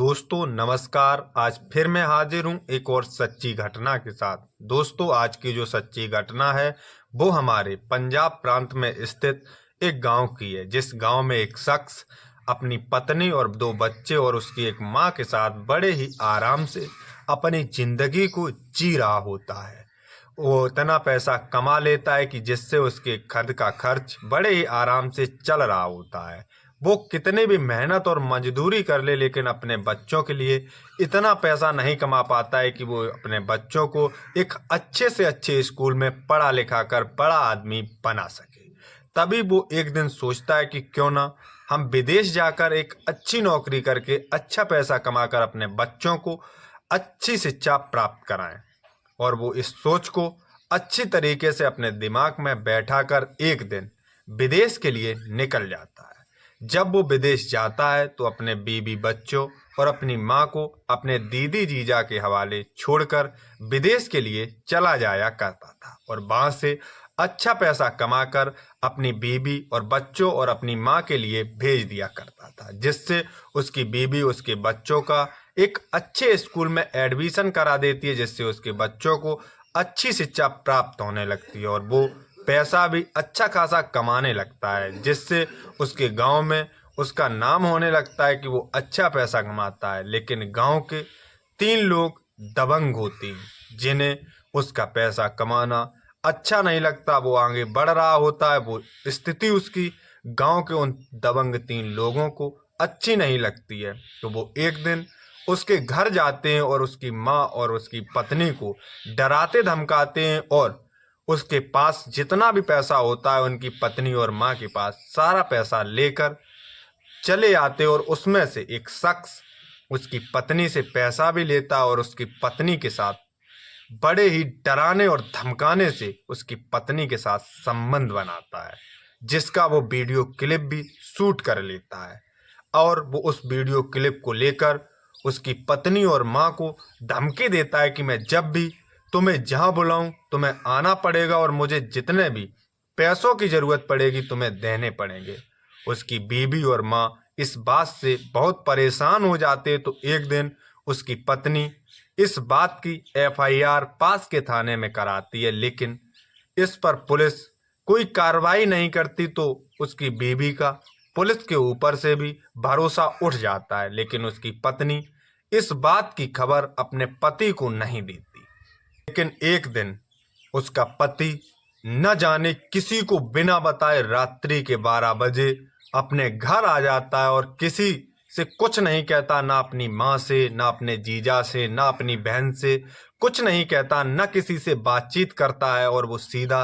दोस्तों नमस्कार। आज फिर मैं हाजिर हूं एक और सच्ची घटना के साथ। दोस्तों आज की जो सच्ची घटना है वो हमारे पंजाब प्रांत में स्थित एक गांव की है, जिस गांव में एक शख्स अपनी पत्नी और दो बच्चे और उसकी एक मां के साथ बड़े ही आराम से अपनी जिंदगी को जी रहा होता है। वो इतना पैसा कमा लेता है कि जिससे उसके घर का खर्च बड़े ही आराम से चल रहा होता है। वो कितने भी मेहनत और मजदूरी कर ले लेकिन अपने बच्चों के लिए इतना पैसा नहीं कमा पाता है कि वो अपने बच्चों को एक अच्छे से अच्छे स्कूल में पढ़ा लिखा कर बड़ा आदमी बना सके। तभी वो एक दिन सोचता है कि क्यों ना हम विदेश जाकर एक अच्छी नौकरी करके अच्छा पैसा कमाकर अपने बच्चों को अच्छी शिक्षा प्राप्त कराएं। और वो इस सोच को अच्छी तरीके से अपने दिमाग में बैठाकर एक दिन विदेश के लिए निकल जाता है। जब वो विदेश जाता है तो अपने बीवी बच्चों और अपनी माँ को अपने दीदी जीजा के हवाले छोड़कर विदेश के लिए चला जाया करता था और वहाँ से अच्छा पैसा कमाकर अपनी बीवी और बच्चों और अपनी माँ के लिए भेज दिया करता था, जिससे उसकी बीवी उसके बच्चों का एक अच्छे स्कूल में एडमिशन करा देती है, जिससे उसके बच्चों को अच्छी शिक्षा प्राप्त होने लगती है और वो पैसा भी अच्छा खासा कमाने लगता है, जिससे उसके गांव में उसका नाम होने लगता है कि वो अच्छा पैसा कमाता है। लेकिन गांव के 3 लोग दबंग होते हैं, जिन्हें उसका पैसा कमाना अच्छा नहीं लगता। वो आगे बढ़ रहा होता है, वो स्थिति उसकी गांव के उन दबंग 3 लोगों को अच्छी नहीं लगती है। तो वो एक दिन उसके घर जाते हैं और उसकी माँ और उसकी पत्नी को डराते धमकाते हैं और उसके पास जितना भी पैसा होता है उनकी पत्नी और माँ के पास सारा पैसा लेकर चले आते और उसमें से एक शख्स उसकी पत्नी से पैसा भी लेता और उसकी पत्नी के साथ बड़े ही डराने और धमकाने से उसकी पत्नी के साथ संबंध बनाता है, जिसका वो वीडियो क्लिप भी शूट कर लेता है। और वो उस वीडियो क्लिप को लेकर उसकी पत्नी और माँ को धमकी देता है कि मैं जब भी तुम्हें जहाँ बुलाऊं तुम्हें आना पड़ेगा और मुझे जितने भी पैसों की जरूरत पड़ेगी तुम्हें देने पड़ेंगे। उसकी बीवी और माँ इस बात से बहुत परेशान हो जाते तो एक दिन उसकी पत्नी इस बात की एफआईआर पास के थाने में कराती है, लेकिन इस पर पुलिस कोई कार्रवाई नहीं करती। तो उसकी बीवी का पुलिस के ऊपर से भी भरोसा उठ जाता है, लेकिन उसकी पत्नी इस बात की खबर अपने पति को नहीं देती। लेकिन एक दिन उसका पति न जाने किसी को बिना बताए रात्रि के 12 बजे अपने घर आ जाता है और किसी से कुछ नहीं कहता, ना अपनी माँ से, ना अपने जीजा से, ना अपनी बहन से कुछ नहीं कहता, न किसी से बातचीत करता है और वो सीधा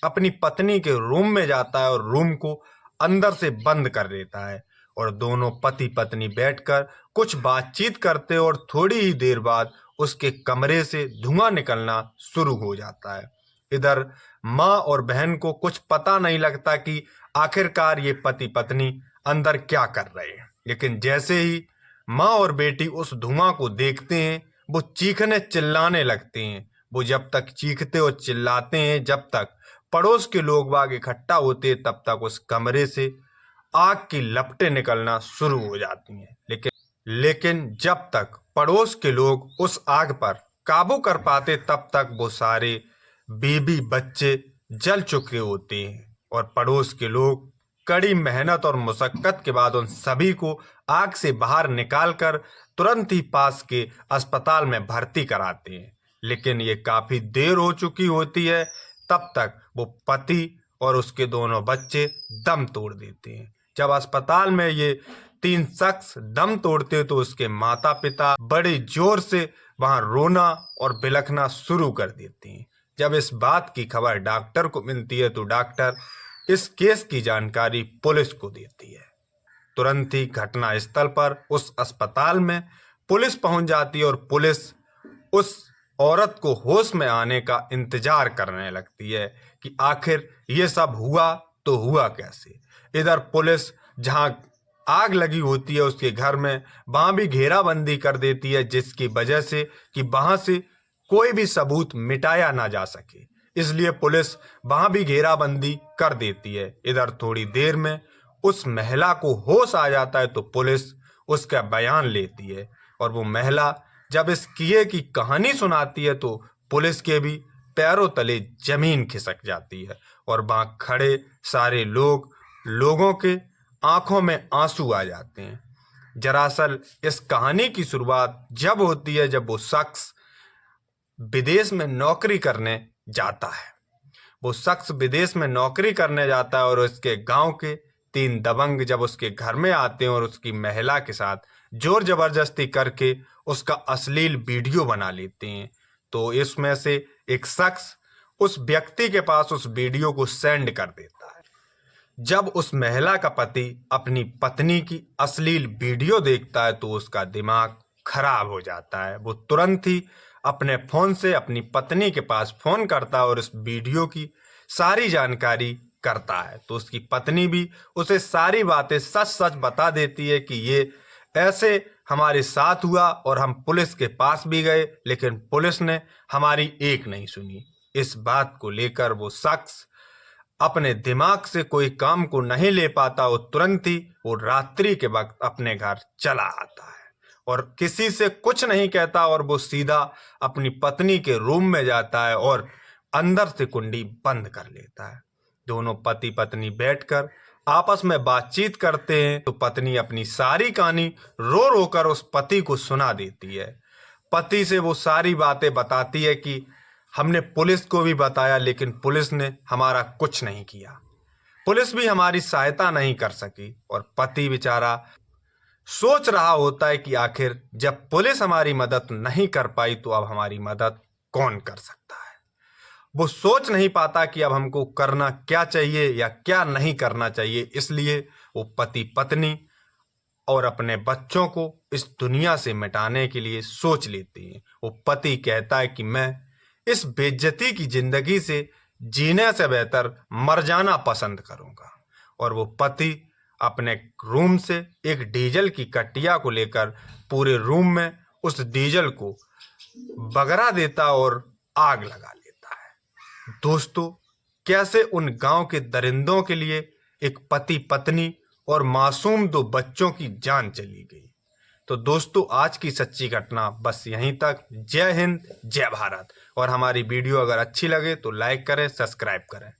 अपनी पत्नी के रूम में जाता है और रूम को अंदर से बंद कर देता है और दोनों पति पत्नी बैठकर कुछ बातचीत करते और थोड़ी ही देर बाद उसके कमरे से धुआं निकलना शुरू हो जाता है। इधर माँ और बहन को कुछ पता नहीं लगता कि आखिरकार ये पति पत्नी अंदर क्या कर रहे हैं, लेकिन जैसे ही माँ और बेटी उस धुआं को देखते हैं वो चीखने चिल्लाने लगते हैं। वो जब तक चीखते और चिल्लाते हैं, जब तक पड़ोस के लोग बाग इकट्ठा होते हैं, तब तक उस कमरे से आग की लपटें निकलना शुरू हो जाती हैं। लेकिन जब तक पड़ोस के लोग उस आग पर काबू कर पाते तब तक वो सारे बीबी बच्चे जल चुके होते हैं और पड़ोस के लोग कड़ी मेहनत और मुशक्कत के बाद उन सभी को आग से बाहर निकालकर तुरंत ही पास के अस्पताल में भर्ती कराते हैं। लेकिन ये काफी देर हो चुकी होती है, तब तक वो पति और उसके दोनों बच्चे दम तोड़ देते हैं। जब अस्पताल में ये 3 शख्स दम तोड़ते तो उसके माता पिता बड़े जोर से वहां रोना और बिलखना शुरू कर देते हैं। जब इस बात की खबर डॉक्टर को मिलती है तो डॉक्टर इस केस की जानकारी पुलिस को देती है। तुरंत ही घटना स्थल पर उस अस्पताल में पुलिस पहुंच जाती है और पुलिस उस औरत को होश में आने का इंतजार करने लगती है कि आखिर ये सब हुआ तो हुआ कैसे। इधर पुलिस जहां आग लगी होती है उसके घर में वहां भी घेराबंदी कर देती है, जिसकी वजह से कि वहां से कोई भी सबूत मिटाया ना जा सके, इसलिए पुलिस वहां भी घेराबंदी कर देती है। इधर थोड़ी देर में उस महिला को होश आ जाता है तो पुलिस उसका बयान लेती है। और वो महिला जब इस किए की कहानी सुनाती है तो पुलिस के भी पैरों तले जमीन खिसक जाती है और वहां खड़े सारे लोगों के आंखों में आंसू आ जाते हैं। दरअसल इस कहानी की शुरुआत जब होती है जब वो शख्स विदेश में नौकरी करने जाता है। वो शख्स विदेश में नौकरी करने जाता है और उसके गांव के 3 दबंग जब उसके घर में आते हैं और उसकी महिला के साथ जोर जबरदस्ती करके उसका अश्लील वीडियो बना लेते हैं, तो इसमें से एक शख्स उस व्यक्ति के पास उस वीडियो को सेंड कर देता है। जब उस महिला का पति अपनी पत्नी की अश्लील वीडियो देखता है तो उसका दिमाग खराब हो जाता है। वो तुरंत ही अपने फोन से अपनी पत्नी के पास फोन करता है और इस वीडियो की सारी जानकारी करता है। तो उसकी पत्नी भी उसे सारी बातें सच सच बता देती है कि ये ऐसे हमारे साथ हुआ और हम पुलिस के पास भी गए लेकिन पुलिस ने हमारी एक नहीं सुनी। इस बात को लेकर वो शख्स अपने दिमाग से कोई काम को नहीं ले पाता और तुरंत ही वो रात्रि के वक्त अपने घर चला आता है और किसी से कुछ नहीं कहता और वो सीधा अपनी पत्नी के रूम में जाता है और अंदर से कुंडी बंद कर लेता है। दोनों पति पत्नी बैठकर आपस में बातचीत करते हैं तो पत्नी अपनी सारी कहानी रो रो कर उस पति को सुना देती है। पति से वो सारी बातें बताती है कि हमने पुलिस को भी बताया लेकिन पुलिस ने हमारा कुछ नहीं किया, पुलिस भी हमारी सहायता नहीं कर सकी। और पति बेचारा सोच रहा होता है कि आखिर जब पुलिस हमारी मदद नहीं कर पाई तो अब हमारी मदद कौन कर सकता है। वो सोच नहीं पाता कि अब हमको करना क्या चाहिए या क्या नहीं करना चाहिए। इसलिए वो पति पत्नी और अपने बच्चों को इस दुनिया से मिटाने के लिए सोच लेते हैं। वो पति कहता है कि मैं इस बेइज्जती की जिंदगी से जीने से बेहतर मर जाना पसंद करूंगा। और वो पति अपने रूम से एक डीजल की कट्टिया को लेकर पूरे रूम में उस डीजल को बगरा देता और आग लगा लेता है। दोस्तों, कैसे उन गांव के दरिंदों के लिए एक पति पत्नी और मासूम 2 बच्चों की जान चली गई। तो दोस्तों, आज की सच्ची घटना बस यहीं तक। जय हिंद, जय भारत। और हमारी वीडियो अगर अच्छी लगे तो लाइक करें, सब्सक्राइब करें।